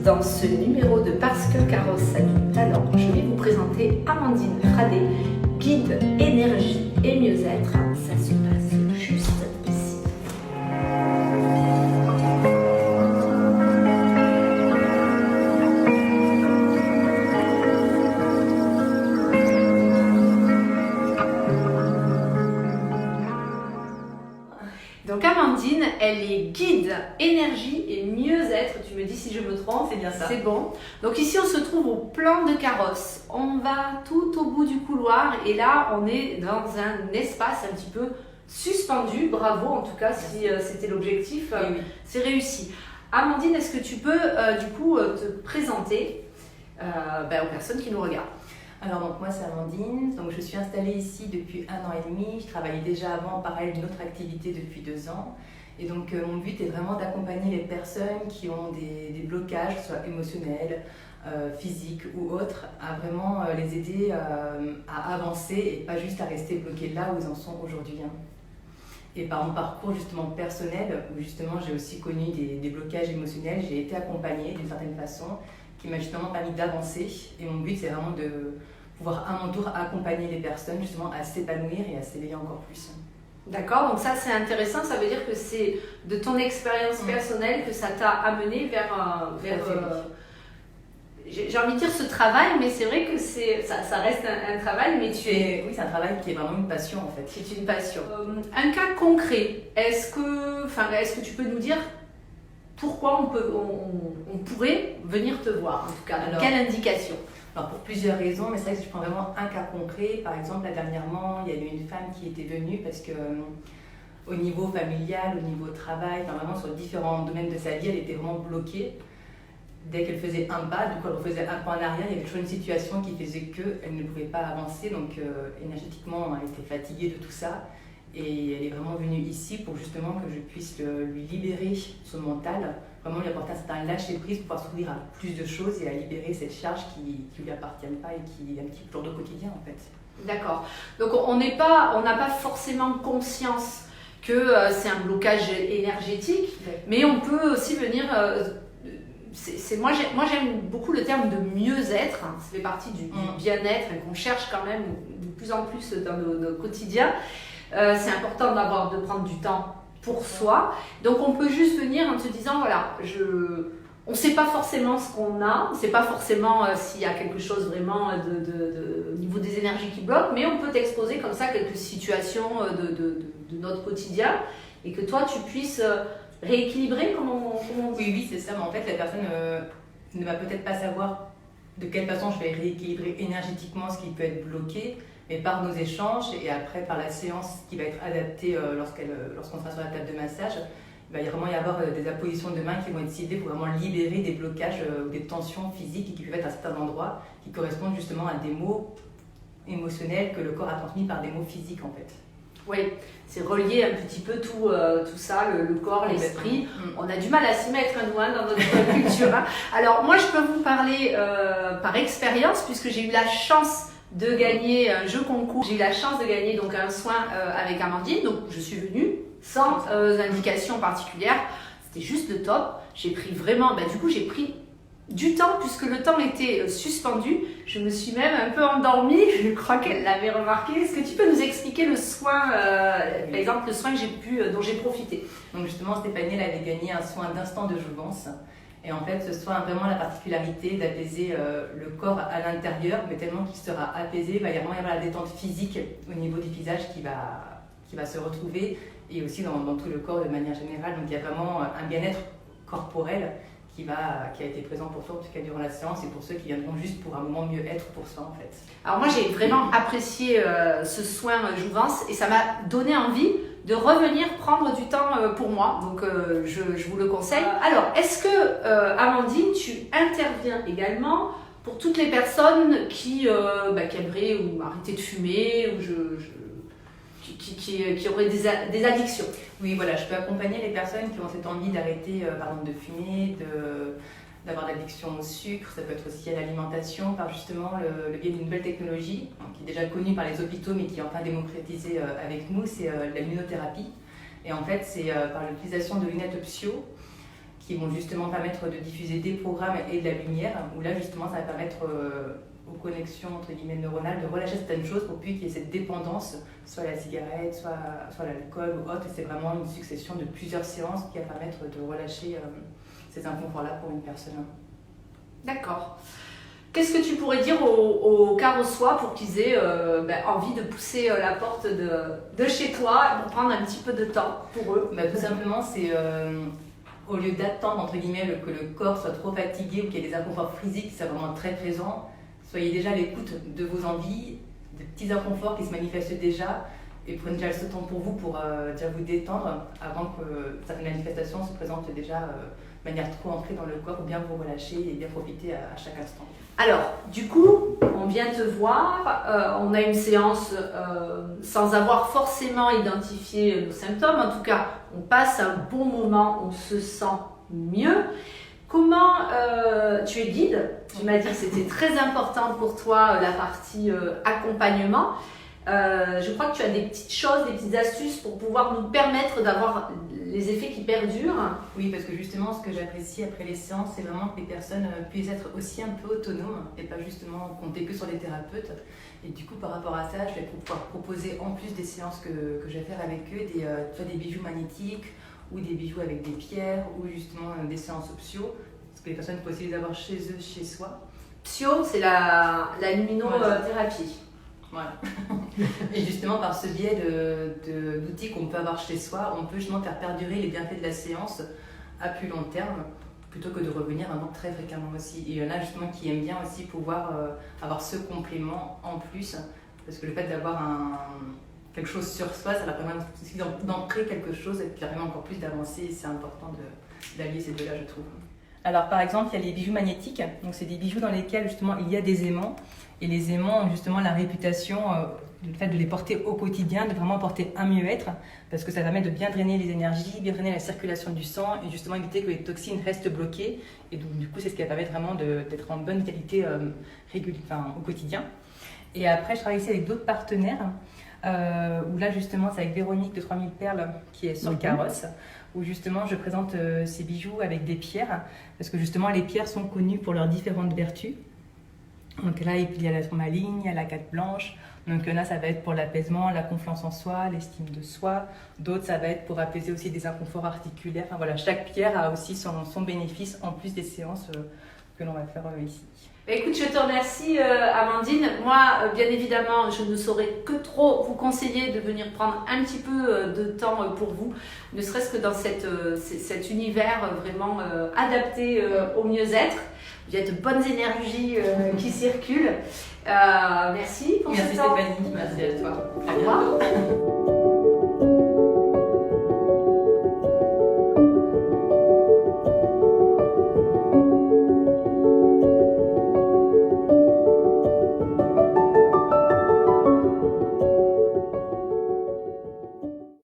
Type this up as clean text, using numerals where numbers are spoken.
Dans ce numéro de Parce que Carrosse a du talent, je vais vous présenter Amandine Fradet, guide énergie et mieux-être. Ça se passe juste ici. Donc Amandine, elle est guide énergie et mieux-être. Tu me dis si je me trompe. C'est bien ça. C'est bon. Donc ici, on se trouve au plan de Carrosse. On va tout au bout du couloir et là, on est dans un espace un petit peu suspendu. Bravo, en tout cas, si c'était l'objectif, Oui. c'est réussi. Amandine, est-ce que tu peux du coup te présenter aux personnes qui nous regardent? Alors donc moi c'est Amandine, donc je suis installée ici depuis 1 an et demi. Je travaillais déjà avant pareil d'une autre activité depuis 2 ans. Et donc mon but est vraiment d'accompagner les personnes qui ont des blocages, que ce soit émotionnels, physiques ou autres, à vraiment les aider à avancer et pas juste à rester bloqués là où ils en sont aujourd'hui. Et par mon parcours justement personnel, où justement j'ai aussi connu des blocages émotionnels, j'ai été accompagnée d'une certaine façon, qui m'a justement permis d'avancer. Et mon but, c'est vraiment de pouvoir à mon tour accompagner les personnes justement à s'épanouir et à s'éveiller encore plus. D'accord, donc ça c'est intéressant, ça veut dire que c'est de ton expérience personnelle que ça t'a amené vers j'ai envie de dire ce travail, mais c'est vrai que ça reste un travail, mais Oui, c'est un travail qui est vraiment une passion en fait. C'est une passion. Un cas concret, est-ce que tu peux nous dire pourquoi on pourrait venir te voir, en tout cas, quelle indication? Alors pour plusieurs raisons, mais c'est vrai que si je prends vraiment un cas concret, par exemple là, dernièrement, il y a eu une femme qui était venue parce que au niveau familial, au niveau travail, vraiment sur différents domaines de sa vie, elle était vraiment bloquée. Dès qu'elle faisait un pas, du coup elle refaisait un pas en arrière, il y avait toujours une situation qui faisait qu'elle ne pouvait pas avancer, donc énergétiquement elle était fatiguée de tout ça. Et elle est vraiment venue ici pour justement que je puisse lui libérer son mental, vraiment lui apporter un certain lâcher-prise pour pouvoir s'ouvrir à plus de choses et à libérer cette charge qui ne lui appartient pas et qui est un petit peu lourde au quotidien en fait. D'accord. Donc on n'a pas forcément conscience que c'est un blocage énergétique, mais on peut aussi venir... moi j'aime beaucoup le terme de mieux-être, ça fait partie du bien-être qu'on cherche quand même de plus en plus dans nos quotidiens. C'est important de prendre du temps pour soi. Donc on peut juste venir en te disant voilà, on ne sait pas forcément ce qu'on a, on ne sait pas forcément s'il y a quelque chose vraiment au niveau des énergies qui bloquent, mais on peut t'exposer comme ça quelques situations de notre quotidien et que toi tu puisses rééquilibrer comment Oui, c'est ça, mais en fait la personne ne va peut-être pas savoir de quelle façon je vais rééquilibrer énergétiquement ce qui peut être bloqué. Mais par nos échanges et après par la séance qui va être adaptée lorsqu'on sera sur la table de massage, il va vraiment y avoir des appositions de mains qui vont être ciblées pour vraiment libérer des blocages ou des tensions physiques qui peuvent être à certains endroits qui correspondent justement à des mots émotionnels que le corps a transmis par des mots physiques en fait. Oui, c'est relié un petit peu tout ça, le corps, l'esprit. On a du mal à s'y mettre, nous, dans notre culture. Alors moi, je peux vous parler par expérience puisque j'ai eu la chance de gagner un jeu concours. J'ai eu la chance de gagner donc un soin avec Amandine. Donc je suis venue sans indication particulière. C'était juste le top. J'ai pris vraiment, j'ai pris du temps puisque le temps était suspendu. Je me suis même un peu endormie. Je crois qu'elle l'avait remarqué. Est-ce que tu peux nous expliquer le soin, par exemple le soin dont j'ai profité? Donc justement, Stéphanie, elle avait gagné un soin d'instant de jouvence. Et en fait, ce soin a vraiment la particularité d'apaiser le corps à l'intérieur, mais tellement qu'il sera apaisé, il va vraiment y avoir la détente physique au niveau du visage qui va se retrouver et aussi dans tout le corps de manière générale. Donc il y a vraiment un bien-être corporel qui a été présent pour toi en tout cas durant la séance et pour ceux qui viendront juste pour un moment mieux être pour soi en fait. Alors moi j'ai vraiment apprécié ce soin jouvence et ça m'a donné envie de revenir prendre du temps pour moi, donc je vous le conseille. Alors, est-ce que, Amandine, tu interviens également pour toutes les personnes qui aimeraient ou arrêter de fumer ou qui auraient des addictions? Oui, voilà, je peux accompagner les personnes qui ont cette envie d'arrêter par exemple de fumer, d'avoir l'addiction au sucre, ça peut être aussi à l'alimentation, par justement le biais d'une nouvelle technologie qui est déjà connue par les hôpitaux mais qui est enfin démocratisée avec nous, c'est l'immunothérapie. Et en fait, c'est par l'utilisation de lunettes Psio qui vont justement permettre de diffuser des programmes et de la lumière, où là justement ça va permettre aux connexions entre guillemets neuronales de relâcher certaines choses pour plus qu'il y ait cette dépendance, soit à la cigarette, soit à l'alcool ou autre. Et c'est vraiment une succession de plusieurs séances qui va permettre de relâcher ces inconforts-là pour une personne. D'accord. Qu'est-ce que tu pourrais dire aux carrossois pour qu'ils aient envie de pousser la porte de chez toi pour prendre un petit peu de temps pour eux? Tout simplement, c'est au lieu d'attendre entre guillemets que le corps soit trop fatigué ou qu'il y ait des inconforts physiques qui soient vraiment très présents, soyez déjà à l'écoute de vos envies, des petits inconforts qui se manifestent déjà, et prenez déjà ce temps pour vous pour déjà vous détendre avant que certaines manifestations se présentent déjà de manière trop ancrée dans le corps, ou bien vous relâcher et bien profiter à chaque instant. Alors, du coup, on vient te voir, on a une séance sans avoir forcément identifié nos symptômes. En tout cas, on passe un bon moment, on se sent mieux. Comment tu es guide? Tu m'as dit que c'était très important pour toi la partie accompagnement. Je crois que tu as des petites choses, des petites astuces pour pouvoir nous permettre d'avoir les effets qui perdurent. Oui, parce que justement, ce que j'apprécie après les séances, c'est vraiment que les personnes puissent être aussi un peu autonomes et pas justement compter que sur les thérapeutes. Et du coup, par rapport à ça, je vais pouvoir proposer en plus des séances que je vais faire avec eux, des bijoux magnétiques ou des bijoux avec des pierres ou justement des séances psycho, parce que les personnes peuvent aussi les avoir chez eux, chez soi. Psycho, c'est la luminothérapie. Voilà. Et justement, par ce biais d'outils qu'on peut avoir chez soi, on peut justement faire perdurer les bienfaits de la séance à plus long terme, plutôt que de revenir vraiment très fréquemment aussi. Et il y en a justement qui aiment bien aussi pouvoir avoir ce complément en plus, parce que le fait d'avoir quelque chose sur soi, ça va permettre aussi d'ancrer quelque chose et qui permet encore plus d'avancer, et c'est important d'allier ces deux-là, je trouve. Alors par exemple, il y a les bijoux magnétiques, donc c'est des bijoux dans lesquels justement il y a des aimants, et les aimants ont justement la réputation, le fait de les porter au quotidien, de vraiment apporter un mieux-être, parce que ça permet de bien drainer les énergies, bien drainer la circulation du sang et justement éviter que les toxines restent bloquées. Et donc du coup, c'est ce qui va permettre vraiment d'être en bonne qualité au quotidien. Et après, je travaille ici avec d'autres partenaires, où là justement c'est avec Véronique de 3000 Perles qui est sur Carrosse, où justement je présente ces bijoux avec des pierres, parce que justement les pierres sont connues pour leurs différentes vertus. Donc là, il y a la tourmaline, il y a la carte blanche. Donc là, ça va être pour l'apaisement, la confiance en soi, l'estime de soi. D'autres, ça va être pour apaiser aussi des inconforts articulaires. Enfin voilà, chaque pierre a aussi son bénéfice en plus des séances que l'on va faire ici. Écoute, je te remercie Amandine. Moi, bien évidemment, je ne saurais que trop vous conseiller de venir prendre un petit peu de temps pour vous, ne serait-ce que dans cet univers vraiment adapté au mieux-être. Il y a de bonnes énergies qui circulent. Merci pour ce temps. Merci Stéphanie, merci à toi. Au revoir.